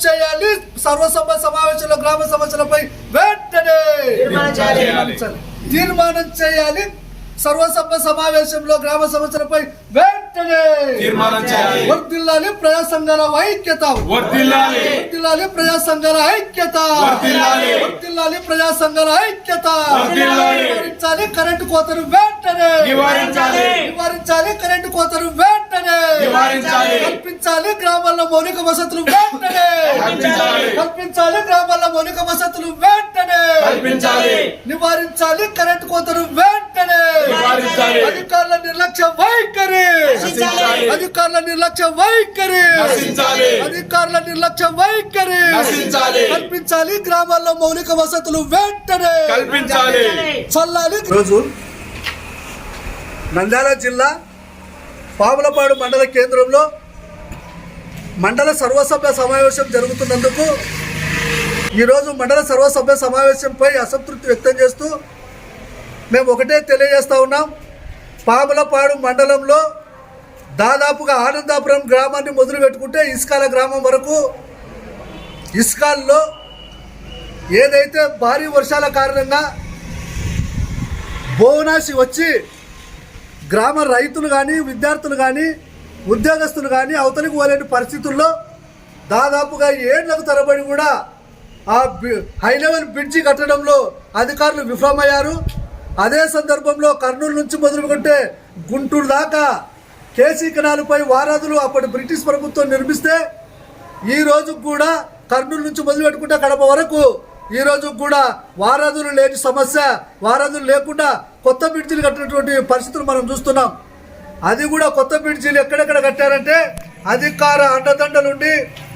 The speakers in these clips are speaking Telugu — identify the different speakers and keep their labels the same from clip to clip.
Speaker 1: చేయాలి. సర్వసభ సమావేశంలో గ్రామ సమస్యలపై వెంటనే తీర్మానం చేయాలి. సర్వసభ సమావేశంలో గ్రామ సమస్యలపై వెంటనే వర్ధిల్లాలి. ప్రజా సంఘాల ఐక్యత వర్ధిల్లాలి. ప్రజా సంఘాల ఐక్యత వర్ధిల్లాలి. ప్రజా సంఘాల ఐక్యత నివారించాలి. కరెంటు కోతను వెంటనే నివారించాలి. కరెంటు కోతను వెంటనే కల్పించాలి. గ్రామాల్లో మౌలిక వసతులు వెంటనే కల్పించాలి. గ్రామాల్లో మౌలిక వసతులు వెంటనే నివారించాలి. కరెంటు కోతను వెంటనే అధికారుల నిర్లక్ష్య వైఖరి అధికారుల నిర్లక్ష్య వైఖరి అధికారుల నిర్లక్ష్య వైఖరి కల్పించాలి. గ్రామాల్లో మౌలిక వసతులు వెంటనే చల్లాలి. రోజు నంద్యాల జిల్లా పాములపాడు మండల కేంద్రంలో మండల సర్వసభ్య సమావేశం జరుగుతున్నందుకు ఈరోజు మండల సర్వసభ్య సమావేశంపై అసంతృప్తి వ్యక్తం చేస్తూ మేము ఒకటే తెలియజేస్తా ఉన్నాం. పాములపాడు మండలంలో దాదాపుగా ఆనందాపురం గ్రామాన్ని మొదలు పెట్టుకుంటే ఇస్కాల గ్రామం వరకు ఇస్కాల్లో ఏదైతే భారీ వర్షాల కారణంగా బోనాసి వచ్చి గ్రామ రైతులు కానీ విద్యార్థులు కానీ ఉద్యోగస్తులు కానీ అవతలికి పోలేని పరిస్థితుల్లో దాదాపుగా ఏళ్లకు తరబడి కూడా ఆ హై లెవెల్ బ్రిడ్జి కట్టడంలో అధికారులు విఫలమయ్యారు. అదే సందర్భంలో కర్నూలు నుంచి మొదలుకుంటే గుంటూరు దాకా కేసీ కెనాల్పై వారాదులు అప్పటి బ్రిటిష్ ప్రభుత్వం నిర్మిస్తే ఈ రోజు కూడా కర్నూలు నుంచి మొదలు పెట్టుకుంటే కడప వరకు ఈ రోజు కూడా వారాదులు లేని సమస్య. వారాదులు లేకుండా కొత్త బ్రిడ్జిలు కట్టినటువంటి పరిస్థితులు మనం చూస్తున్నాం. అది కూడా కొత్త బ్రిడ్జిలు ఎక్కడెక్కడ కట్టారంటే అధికార అండదండలుండి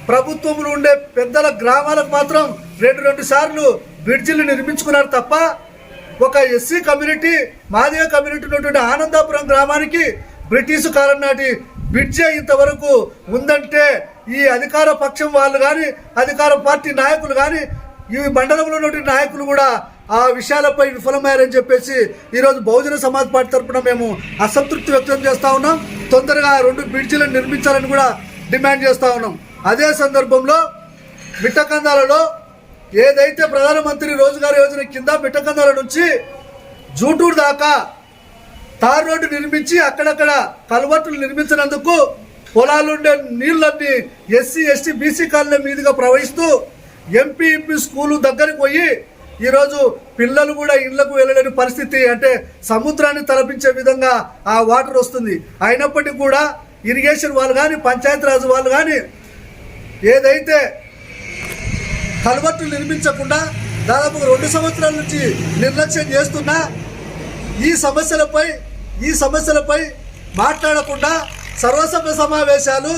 Speaker 1: ప్రభుత్వములు ఉండే పెద్దల గ్రామాలకు మాత్రం రెండు సార్లు బ్రిడ్జిలు నిర్మించుకున్నారు తప్ప ఒక ఎస్సీ కమ్యూనిటీ మాదిగ కమ్యూనిటీ ఉన్నటువంటి ఆనందాపురం గ్రామానికి బ్రిటిష్ కాలం నాటి బ్రిడ్జి ఇంతవరకు ఉందంటే ఈ అధికార పక్షం వాళ్ళు కానీ అధికార పార్టీ నాయకులు కానీ ఈ మండలంలో ఉన్నటువంటి నాయకులు కూడా ఆ విషయాలపై విఫలమయ్యారని చెప్పేసి ఈరోజు బహుజన సమాజ్ పార్టీ తరఫున మేము అసంతృప్తి వ్యక్తం చేస్తూ ఉన్నాం. తొందరగా 2 బ్రిడ్జిలను నిర్మించాలని కూడా డిమాండ్ చేస్తూ ఉన్నాం. అదే సందర్భంలో మిట్టకందాలలో ఏదైతే ప్రధానమంత్రి రోజ్గార్ యోజన కింద మిట్టకందాల నుంచి జూటూరు దాకా తార్ రోడ్డు నిర్మించి అక్కడక్కడ కల్వర్టులు నిర్మించినందుకు పొలాలుండే నీళ్ళన్నీ ఎస్సీ ఎస్టీ బీసీ కాలనీ మీదుగా ప్రవహిస్తూ ఎంపీ స్కూలు దగ్గరికి పోయి ఈరోజు పిల్లలు కూడా ఇళ్లకు వెళ్ళలేని పరిస్థితి. అంటే సముద్రాన్ని తలపించే విధంగా ఆ వాటర్ వస్తుంది. అయినప్పటికీ కూడా ఇరిగేషన్ వాళ్ళు కానీ పంచాయతీరాజ్ వాళ్ళు కానీ ఏదైతే కల్వర్టులు నిర్మించకుండా దాదాపు 2 సంవత్సరాల నుంచి నిర్లక్ష్యం చేస్తున్నా ఈ సమస్యలపై మాట్లాడకుండా సర్వసభ్య సమావేశాలు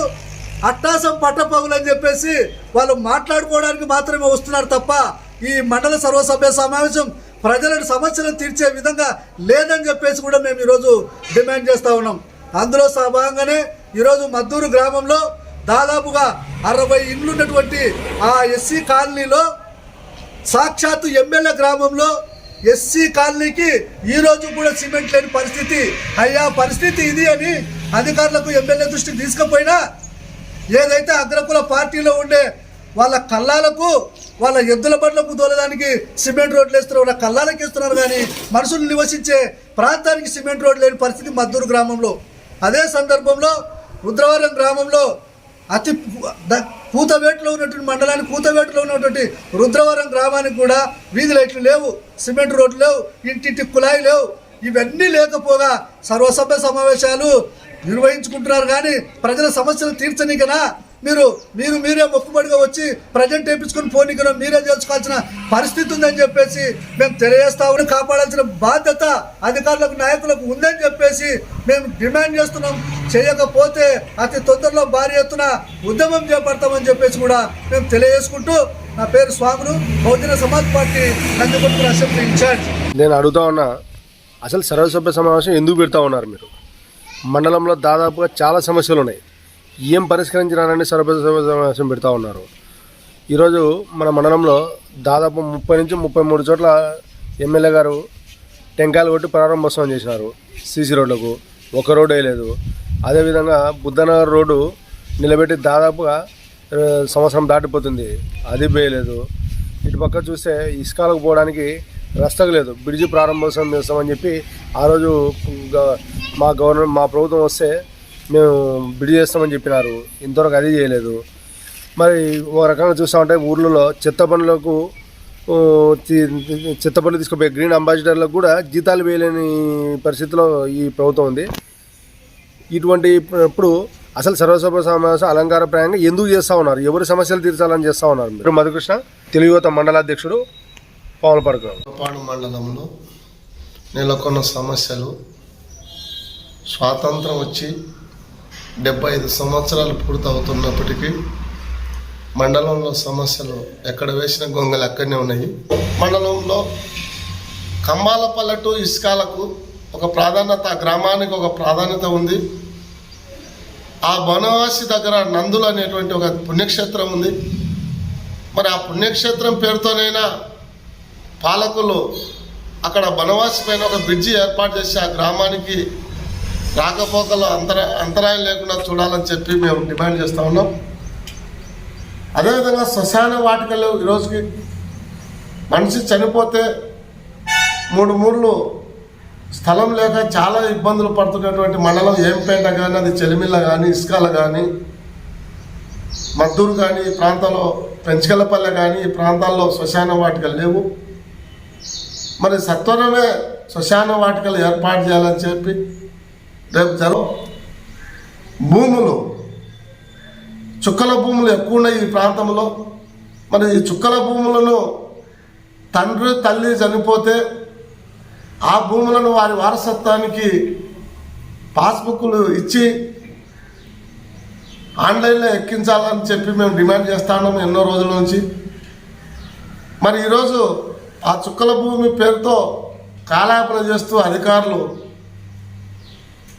Speaker 1: అట్టాసం పట్టపగులని చెప్పేసి వాళ్ళు మాట్లాడుకోవడానికి మాత్రమే వస్తున్నారు తప్ప ఈ మండల సర్వసభ్య సమావేశం ప్రజల సమస్యలను తీర్చే విధంగా లేదని చెప్పేసి కూడా మేము ఈరోజు డిమాండ్ చేస్తూ ఉన్నాం. అందులో భాగంగానే ఈరోజు మద్దూరు గ్రామంలో దాదాపుగా 60 ఇండ్లు ఉన్నటువంటి ఆ ఎస్సీ కాలనీలో సాక్షాత్తు ఎమ్మెల్యే గ్రామంలో ఎస్సీ కాలనీకి ఈ రోజు కూడా సిమెంట్ లేని పరిస్థితి. అయ్యా పరిస్థితి ఇది అని అధికారులకు ఎమ్మెల్యే దృష్టికి తీసుకుపోయినా ఏదైతే అగ్రకుల పార్టీలో ఉండే వాళ్ళ కళ్ళాలకు వాళ్ళ ఎద్దుల బండ్లకు దోలడానికి సిమెంట్ రోడ్లు వేస్తున్నారు, వాళ్ళ కళ్ళాలకు వేస్తున్నారు. కానీ మనుషులు నివసించే ప్రాంతానికి సిమెంట్ రోడ్లు లేని పరిస్థితి మద్దూరు గ్రామంలో. అదే సందర్భంలో రుద్రవరం గ్రామంలో అతి పూతవేటలో ఉన్నటువంటి మండలానికి పూతవేటలో ఉన్నటువంటి రుద్రవరం గ్రామానికి కూడా వీధి లైట్లు లేవు, సిమెంట్ రోడ్లు లేవు, ఇంటింటి కుళాయి లేవు. ఇవన్నీ లేకపోగా సర్వసభ్య సమావేశాలు నిర్వహించుకుంటున్నారు. కానీ ప్రజల సమస్యలు తీర్చనీకనా మీరే మొక్కుబడిగా వచ్చి ప్రజెంట్ వేయించుకుని పోనీకనా మీరే తెలుసుకోవాల్సిన పరిస్థితి ఉందని చెప్పేసి మేము తెలియజేస్తామని కాపాడాల్సిన బాధ్యత అధికారులకు నాయకులకు ఉందని చెప్పేసి మేము డిమాండ్ చేస్తున్నాం. చేయకపోతే అతి తొందరలో భారీ ఎత్తున ఉద్యమం చేపడతామని చెప్పేసి కూడా మేము తెలియజేసుకుంటూ నా పేరు Swamulu, Bahujan Samaj Party Nandikotkur assembly incharge.
Speaker 2: నేను అడుగుతా ఉన్నా, అసలు సర్వసభ్య సమావేశం ఎందుకు పెడతా ఉన్నారు? మీరు మండలంలో దాదాపుగా చాలా సమస్యలు ఉన్నాయి, ఏం పరిష్కరించాలని సర్వసభ్య సమావేశం పెడతా ఉన్నారు. ఈరోజు మన మండలంలో దాదాపు 30 నుంచి 33 చోట్ల ఎమ్మెల్యే గారు టెంకాయలు కొట్టి ప్రారంభోత్సవం చేసినారు. సీసీ రోడ్లకు ఒక రోడ్డు వేయలేదు. అదేవిధంగా బుద్ధనగర్ రోడ్డు నిలబెట్టి దాదాపుగా సంవత్సరం దాటిపోతుంది, అది వేయలేదు. ఇటు పక్క చూస్తే ఇసుకలకు పోవడానికి రస్తకు లేదు. బ్రిడ్జి ప్రారంభోత్సవం చేస్తామని చెప్పి ఆ రోజు మా ప్రభుత్వం వస్తే మేము బ్రిడ్జి చేస్తామని చెప్పినారు, ఇంతవరకు అది చేయలేదు. మరి ఒక రకంగా చూస్తామంటే ఊర్లలో చెత్త పనులకు తీసుకుపోయే గ్రీన్ అంబాసిడర్లకు కూడా జీతాలు వేయలేని పరిస్థితిలో ఈ ప్రభుత్వం ఉంది. ఇటువంటి ఇప్పుడు అసలు సర్వసభ సమావేశం అలంకారప్రాయంగా ఎందుకు చేస్తూ ఉన్నారు? ఎవరి సమస్యలు తీర్చాలని చేస్తూ ఉన్నారు? మీరు మధుకృష్ణ, తెలుగు యువత మండలాధ్యక్షుడు,
Speaker 3: పావులపాడు మండలంలో నెలకొన్న సమస్యలు స్వాతంత్రం వచ్చి 75 సంవత్సరాలు పూర్తవుతున్నప్పటికీ మండలంలో సమస్యలు ఎక్కడ వేసిన గొంగలు అక్కడనే ఉన్నాయి. మండలంలో కంబాలపల్లె టు ఇసుకాలకు ఒక ప్రాధాన్యత, గ్రామానికి ఒక ప్రాధాన్యత ఉంది. ఆ బనవాసి దగ్గర నందులు అనేటువంటి ఒక పుణ్యక్షేత్రం ఉంది. మరి ఆ పుణ్యక్షేత్రం పేరుతోనైనా పాలకులు అక్కడ బనవాసి పైన ఒక బ్రిడ్జి ఏర్పాటు చేసి ఆ గ్రామానికి రాకపోకలు అంతరాయం లేకుండా చూడాలని చెప్పి మేము డిమాండ్ చేస్తూ ఉన్నాం. అదేవిధంగా శ్మశాన వాటికలు ఈరోజుకి మనిషి చనిపోతే 3 మూర్లు స్థలం లేక చాలా ఇబ్బందులు పడుతున్నటువంటి మండలం ఏంపేట కానీ, అది చెలిమిల్ల కానీ, ఇసుకాల కానీ, మద్దూరు కానీ, ఈ ప్రాంతంలో పెంచగలపల్లె కానీ, ఈ ప్రాంతాల్లో శ్మశాన వాటికలు లేవు. మరి సత్వరమే శ్మశాన వాటికలు ఏర్పాటు చేయాలని చెప్పి రేపు భూములు, చుక్కల భూములు ఎక్కువ ఉన్నాయి ఈ ప్రాంతంలో. మరి ఈ చుక్కల భూములను తండ్రి తల్లి చనిపోతే ఆ భూములను వారి వారసత్వానికి పాస్బుక్లు ఇచ్చి ఆన్లైన్లో ఎక్కించాలని చెప్పి మేము డిమాండ్ చేస్తున్నాము ఎన్నో రోజుల నుంచి. మరి ఈరోజు ఆ చుక్కల భూమి పేరుతో కాలయాపన చేస్తూ అధికారులు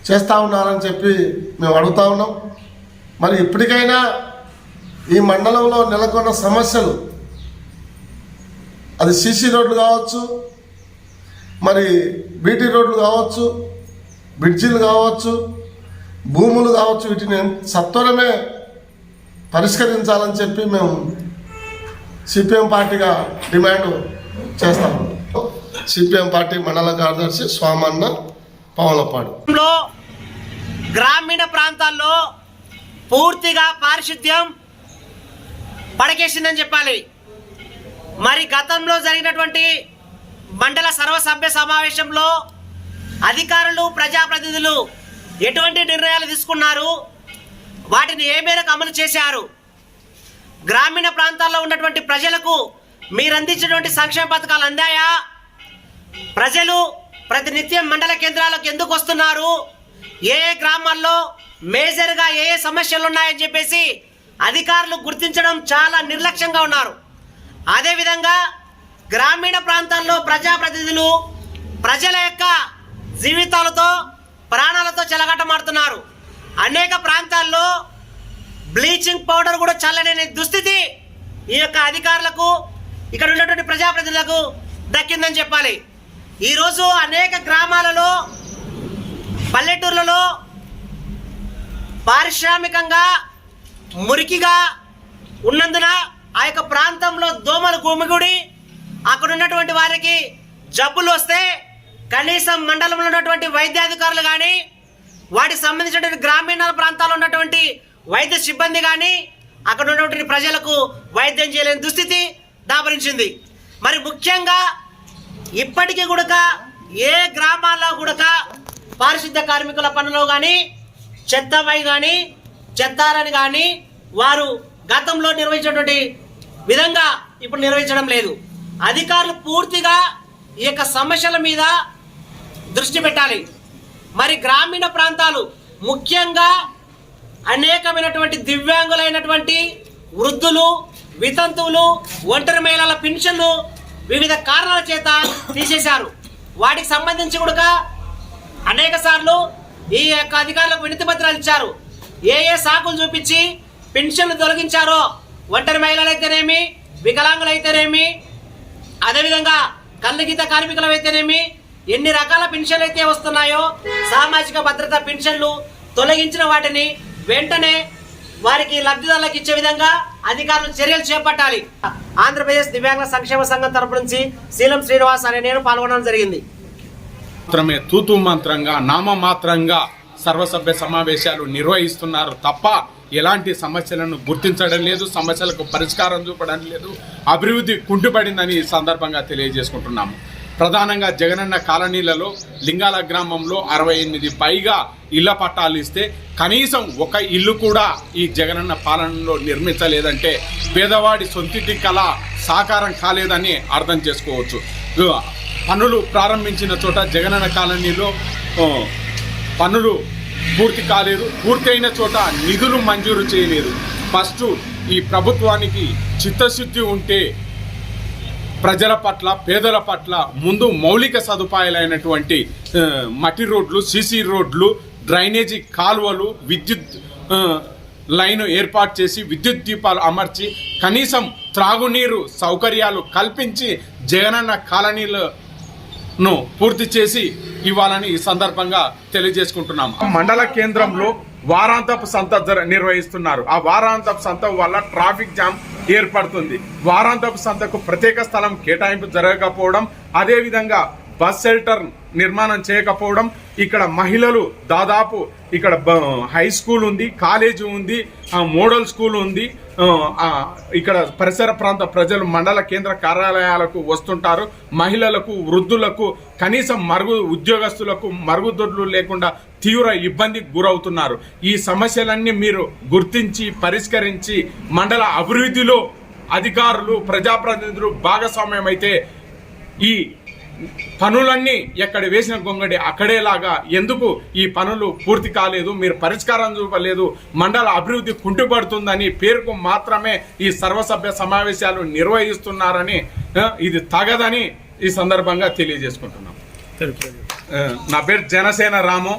Speaker 3: చేస్తూ ఉన్నారని చెప్పి మేము అడుగుతా ఉన్నాం. మరి ఇప్పటికైనా ఈ మండలంలో నెలకొన్న సమస్యలు, అది సీసీ రోడ్లు కావచ్చు, మరి బీటీ రోడ్లు కావచ్చు, బ్రిడ్జిలు కావచ్చు, భూములు కావచ్చు, వీటిని సత్వరమే పరిష్కరించాలని చెప్పి మేము సిపిఎం పార్టీగా డిమాండ్ చేస్తాము. సిపిఎం పార్టీ మండల కార్యదర్శి స్వామన్న, పావులపాడు.
Speaker 4: గ్రామీణ ప్రాంతాల్లో పూర్తిగా పారిశుద్ధ్యం పడకేసిందని చెప్పాలి. మరి గతంలో జరిగినటువంటి మండల సర్వసభ్య సమావేశంలో అధికారులు, ప్రజాప్రతినిధులు ఎటువంటి నిర్ణయాలు తీసుకున్నారు, వాటిని ఏ మేరకు అమలు చేశారు, గ్రామీణ ప్రాంతాల్లో ఉన్నటువంటి ప్రజలకు మీరు అందించినటువంటి సంక్షేమ పథకాలు అందాయా, ప్రజలు ప్రతినిత్యం మండల కేంద్రాలకు ఎందుకు వస్తున్నారు, ఏ గ్రామాల్లో మేజర్గా ఏ సమస్యలు ఉన్నాయని చెప్పేసి అధికారులు గుర్తించడం చాలా నిర్లక్ష్యంగా ఉన్నారు. అదేవిధంగా గ్రామీణ ప్రాంతాల్లో ప్రజాప్రతినిధులు ప్రజల యొక్క జీవితాలతో, ప్రాణాలతో చెలగాటమాడుతున్నారు. అనేక ప్రాంతాల్లో బ్లీచింగ్ పౌడర్ కూడా చల్లలేని దుస్థితి ఈ యొక్క అధికారులకు, ఇక్కడ ఉన్నటువంటి ప్రజాప్రతినిధులకు దక్కిందని చెప్పాలి. ఈరోజు అనేక గ్రామాలలో, పల్లెటూర్లలో పారిశ్రామికంగా మురికిగా ఉన్నందున ఆ యొక్క ప్రాంతంలో దోమలు గుమిగూడి అక్కడ ఉన్నటువంటి వారికి జబ్బులు వస్తే కనీసం మండలంలో ఉన్నటువంటి వైద్యాధికారులు కానీ, వాటికి సంబంధించినటువంటి గ్రామీణ ప్రాంతాల్లో ఉన్నటువంటి వైద్య సిబ్బంది కానీ అక్కడ ఉన్నటువంటి ప్రజలకు వైద్యం చేయలేని దుస్థితి దాపరించింది. మరి ముఖ్యంగా ఇప్పటికీ కూడా ఏ గ్రామాల్లో కూడా పారిశుద్ధ్య కార్మికుల పనులు కానీ, చెత్తమై కానీ, చెత్తారని కానీ వారు గతంలో నిర్వహించినటువంటి విధంగా ఇప్పుడు నిర్వహించడం లేదు. అధికారులు పూర్తిగా ఈ యొక్క సమస్యల మీద దృష్టి పెట్టాలి. మరి గ్రామీణ ప్రాంతాలు ముఖ్యంగా అనేకమైనటువంటి దివ్యాంగులైనటువంటి వృద్ధులు, వితంతువులు, ఒంటరి మహిళల పెన్షన్లు వివిధ కారణాల చేత తీసేశారు. వాటికి సంబంధించి కూడా అనేక సార్లు ఈ యొక్క అధికారులకు వినతి పత్రాలు ఇచ్చారు. ఏ సాకులు చూపించి పెన్షన్లు తొలగించారో, ఒంటరి మహిళలు అయితేనేమి, వికలాంగులు అయితేనేమి, అదేవిధంగా కళ్ళగీత కార్మికులు అయితేనేమి, ఎన్ని రకాల పెన్షన్లు అయితే వస్తున్నాయో సామాజిక భద్రత పెన్షన్లు తొలగించిన వాటిని వెంటనే వారికి లబ్ధిదారులకు ఇచ్చే విధంగా అధికారులు చర్యలు చేపట్టాలి. ఆంధ్రప్రదేశ్ దివ్యాంగుల సంక్షేమ సంఘం తరపు నుంచి శీలం శ్రీనివాస్ అనే నేను పాల్గొనడం జరిగింది.
Speaker 5: మాత్రమే తూతూ మంత్రంగా నామమాత్రంగా సర్వసభ్య సమావేశాలు నిర్వహిస్తున్నారు తప్ప ఎలాంటి సమస్యలను గుర్తించడం లేదు, సమస్యలకు పరిష్కారం చూపడం లేదు, అభివృద్ధి కుంటుపడిందని ఈ సందర్భంగా తెలియజేసుకుంటున్నాము. ప్రధానంగా జగనన్న కాలనీలలో లింగాల గ్రామంలో 68 పైగా ఇళ్ల పట్టాలు ఇస్తే కనీసం ఒక ఇల్లు కూడా ఈ జగనన్న పాలనలో నిర్మించలేదంటే పేదవాడి సొంతింటి కళ సాకారం కాలేదని అర్థం చేసుకోవచ్చు. పనులు ప్రారంభించిన చోట జగనన్న కాలనీలో పనులు పూర్తి కాలేదు, పూర్తయిన చోట నిధులు మంజూరు చేయలేదు. ఫస్ట్ ఈ ప్రభుత్వానికి చిత్తశుద్ధి ఉంటే ప్రజల పట్ల పేదల పట్ల ముందు మౌలిక సదుపాయాలైనటువంటి మట్టి రోడ్లు, సీసీ రోడ్లు, డ్రైనేజీ కాలువలు, విద్యుత్ లైన్ ఏర్పాటు చేసి విద్యుత్ దీపాలు అమర్చి కనీసం త్రాగునీరు సౌకర్యాలు కల్పించి జగనన్న కాలనీలను పూర్తి చేసి ఇవ్వాలని ఈ సందర్భంగా తెలియజేసుకుంటున్నాము. మండల కేంద్రంలో వారాంతపు సంత నిర్వహిస్తున్నారు. ఆ వారాంతపు సంత వల్ల ట్రాఫిక్ జామ్ ఏర్పడుతుంది. వారాంతపు సంతకు ప్రత్యేక స్థలం కేటాయింపు జరగకపోవడం, అదేవిధంగా బస్ షెల్టర్ నిర్మాణం చేయకపోవడం, ఇక్కడ మహిళలు దాదాపు ఇక్కడ హై స్కూల్ ఉంది, కాలేజీ ఉంది, మోడల్ స్కూల్ ఉంది, ఇక్కడ పరిసర ప్రాంత ప్రజలు మండల కేంద్ర కార్యాలయాలకు వస్తుంటారు. మహిళలకు, వృద్ధులకు, కనీసం ఉద్యోగస్తులకు మరుగుదొడ్లు లేకుండా తీవ్ర ఇబ్బందికి గురవుతున్నారు. ఈ సమస్యలన్నీ మీరు గుర్తించి పరిష్కరించి మండల అభివృద్ధిలో అధికారులు, ప్రజాప్రతినిధులు భాగస్వామ్యం అయితే ఈ పనులన్నీ ఎక్కడ వేసిన గొంగడి అక్కడేలాగా ఎందుకు ఈ పనులు పూర్తి కాలేదు, మీరు పరిష్కారం చూపలేదు, మండల అభివృద్ధి కుంటుపడుతుందని పేరుకు మాత్రమే ఈ సర్వసభ్య సమావేశాలు నిర్వహిస్తున్నారని ఇది తగదని ఈ సందర్భంగా తెలియజేసుకుంటున్నాం. నా పేరు జనసేన రాము.